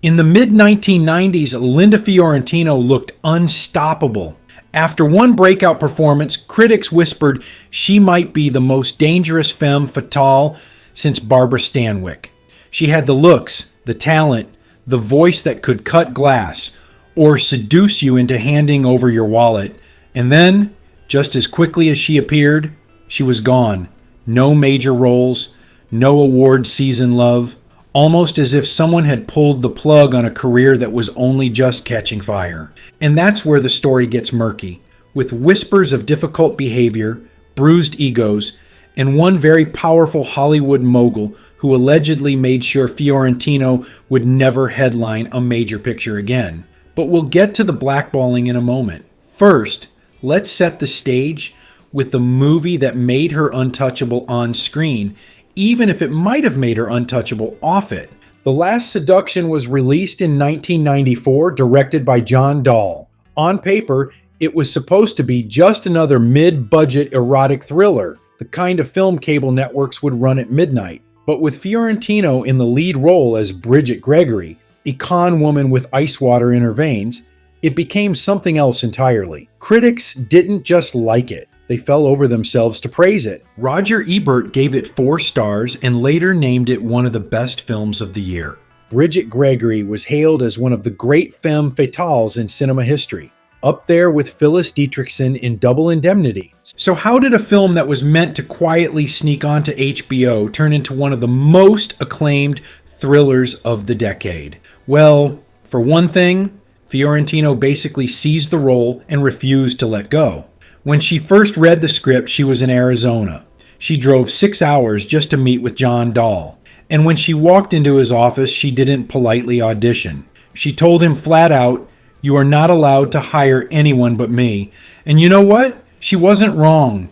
In the mid-1990s, Linda Fiorentino looked unstoppable. After one breakout performance, critics whispered she might be the most dangerous femme fatale since Barbara Stanwyck. She had the looks, the talent, the voice that could cut glass or seduce you into handing over your wallet. And then, just as quickly as she appeared, she was gone. No major roles, no award season love, almost as if someone had pulled the plug on a career that was only just catching fire. And that's where the story gets murky, with whispers of difficult behavior, bruised egos, and one very powerful Hollywood mogul who allegedly made sure Fiorentino would never headline a major picture again. But we'll get to the blackballing in a moment. First, let's set the stage with the movie that made her untouchable on screen, even if it might have made her untouchable off it. The Last Seduction was released in 1994, directed by John Dahl. On paper, it was supposed to be just another mid-budget erotic thriller, the kind of film cable networks would run at midnight. But with Fiorentino in the lead role as Bridget Gregory, a con woman with ice water in her veins, it became something else entirely. Critics didn't just like it. They fell over themselves to praise it. Roger Ebert gave it 4 stars and later named it one of the best films of the year. Bridget Gregory was hailed as one of the great femme fatales in cinema history, up there with Phyllis Dietrichson in Double Indemnity. So how did a film that was meant to quietly sneak onto HBO turn into one of the most acclaimed thrillers of the decade? Well, for one thing, Fiorentino basically seized the role and refused to let go. When she first read the script, she was in Arizona. She drove 6 hours just to meet with John Dahl. And when she walked into his office, she didn't politely audition. She told him flat out, "You are not allowed to hire anyone but me." And you know what? She wasn't wrong.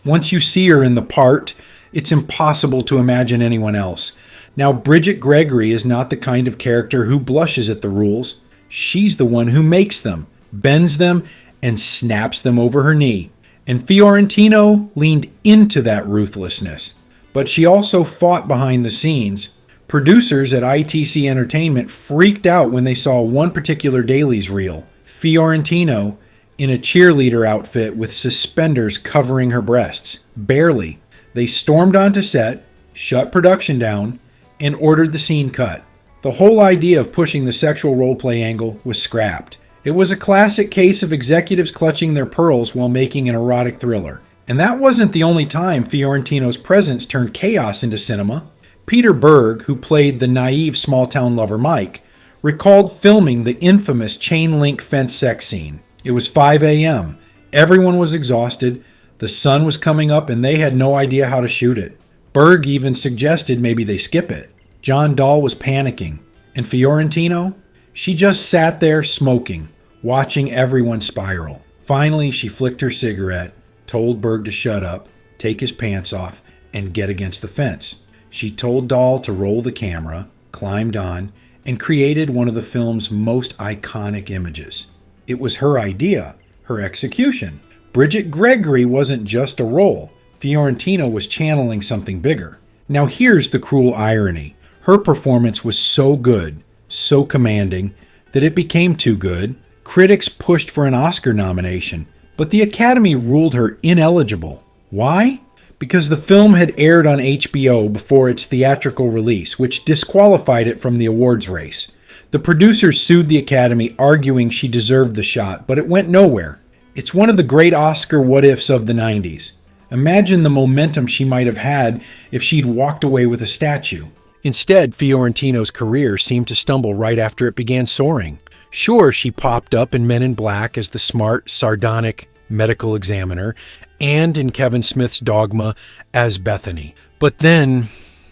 Once you see her in the part, it's impossible to imagine anyone else. Now, Bridget Gregory is not the kind of character who blushes at the rules. She's the one who makes them, bends them, and snaps them over her knee. And Fiorentino leaned into that ruthlessness. But she also fought behind the scenes. Producers at ITC Entertainment freaked out when they saw one particular dailies reel. Fiorentino in a cheerleader outfit with suspenders covering her breasts. Barely. They stormed onto set, shut production down, and ordered the scene cut. The whole idea of pushing the sexual roleplay angle was scrapped. It was a classic case of executives clutching their pearls while making an erotic thriller. And that wasn't the only time Fiorentino's presence turned chaos into cinema. Peter Berg, who played the naive small-town lover Mike, recalled filming the infamous chain-link fence sex scene. It was 5 a.m. Everyone was exhausted, the sun was coming up, and they had no idea how to shoot it. Berg even suggested maybe they skip it. John Dahl was panicking. And Fiorentino? She just sat there smoking, watching everyone spiral. Finally, she flicked her cigarette, told Berg to shut up, take his pants off, and get against the fence. She told Dahl to roll the camera, climbed on, and created one of the film's most iconic images. It was her idea, her execution. Bridget Gregory wasn't just a role. Fiorentino was channeling something bigger. Now here's the cruel irony. Her performance was so good, so commanding, that it became too good. Critics pushed for an Oscar nomination, but the Academy ruled her ineligible. Why? Because the film had aired on HBO before its theatrical release, which disqualified it from the awards race. The producers sued the Academy, arguing she deserved the shot, but it went nowhere. It's one of the great Oscar what-ifs of the 90s. Imagine the momentum she might have had if she'd walked away with a statue. Instead, Fiorentino's career seemed to stumble right after it began soaring. Sure, she popped up in Men in Black as the smart, sardonic medical examiner, and in Kevin Smith's Dogma as Bethany. But then,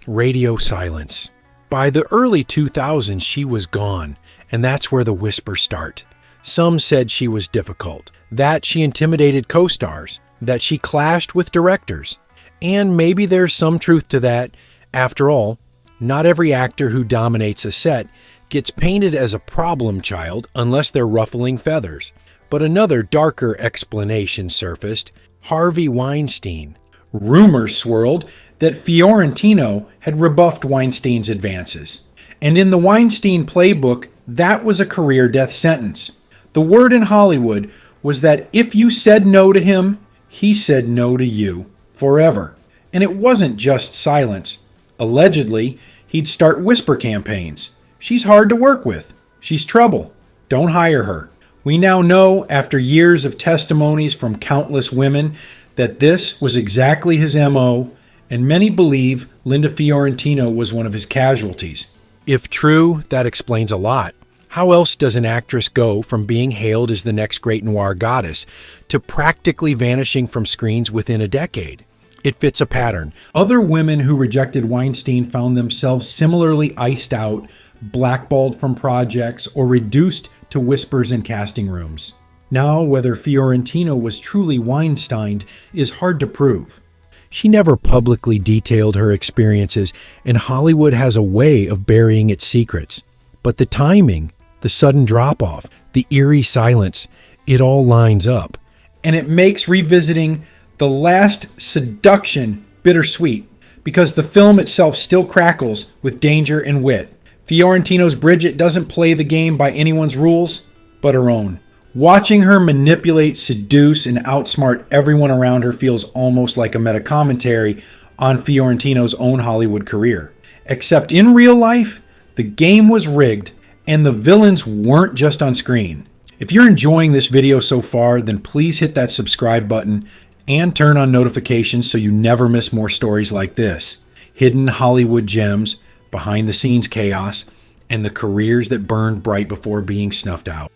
radio silence. By the early 2000s, she was gone, and that's where the whispers start. Some said she was difficult, that she intimidated co-stars, that she clashed with directors. And maybe there's some truth to that. After all, not every actor who dominates a set gets painted as a problem child unless they're ruffling feathers. But another darker explanation surfaced: Harvey Weinstein. Rumors swirled that Fiorentino had rebuffed Weinstein's advances. And in the Weinstein playbook, that was a career death sentence. The word in Hollywood was that if you said no to him, he said no to you forever. And it wasn't just silence. Allegedly, he'd start whisper campaigns. She's hard to work with. She's trouble. Don't hire her. We now know, after years of testimonies from countless women, that this was exactly his MO, and many believe Linda Fiorentino was one of his casualties. If true, that explains a lot. How else does an actress go from being hailed as the next great noir goddess to practically vanishing from screens within a decade? It fits a pattern. Other women who rejected Weinstein found themselves similarly iced out, blackballed from projects, or reduced to whispers in casting rooms. Now, whether Fiorentino was truly Weinsteined is hard to prove. She never publicly detailed her experiences, and Hollywood has a way of burying its secrets. But the timing, the sudden drop-off, the eerie silence, it all lines up. And it makes revisiting The Last Seduction bittersweet, because the film itself still crackles with danger and wit. Fiorentino's Bridget doesn't play the game by anyone's rules, but her own. Watching her manipulate, seduce, and outsmart everyone around her feels almost like a meta-commentary on Fiorentino's own Hollywood career. Except in real life, the game was rigged, and the villains weren't just on screen. If you're enjoying this video so far, then please hit that subscribe button and turn on notifications so you never miss more stories like this. Hidden Hollywood gems, behind-the-scenes chaos, and the careers that burned bright before being snuffed out.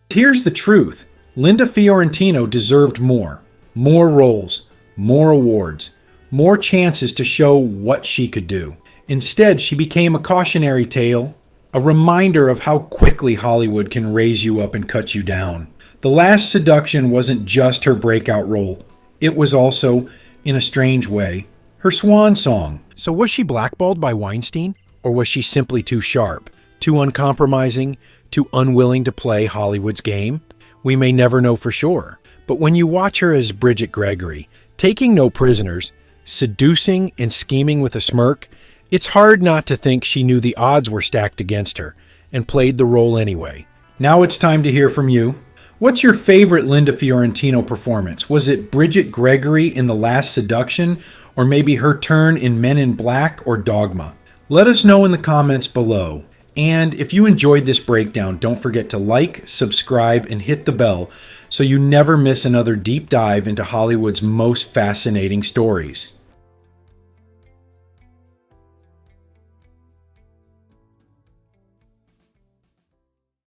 Here's the truth. Linda Fiorentino deserved more. More roles, more awards, more chances to show what she could do. Instead, she became a cautionary tale, a reminder of how quickly Hollywood can raise you up and cut you down. The Last Seduction wasn't just her breakout role. It was also, in a strange way, her swan song. So was she blackballed by Weinstein? Or was she simply too sharp, too uncompromising, too unwilling to play Hollywood's game? We may never know for sure. But when you watch her as Bridget Gregory, taking no prisoners, seducing and scheming with a smirk, it's hard not to think she knew the odds were stacked against her and played the role anyway. Now it's time to hear from you. What's your favorite Linda Fiorentino performance? Was it Bridget Gregory in The Last Seduction, or maybe her turn in Men in Black or Dogma? Let us know in the comments below. And if you enjoyed this breakdown, don't forget to like, subscribe, and hit the bell so you never miss another deep dive into Hollywood's most fascinating stories.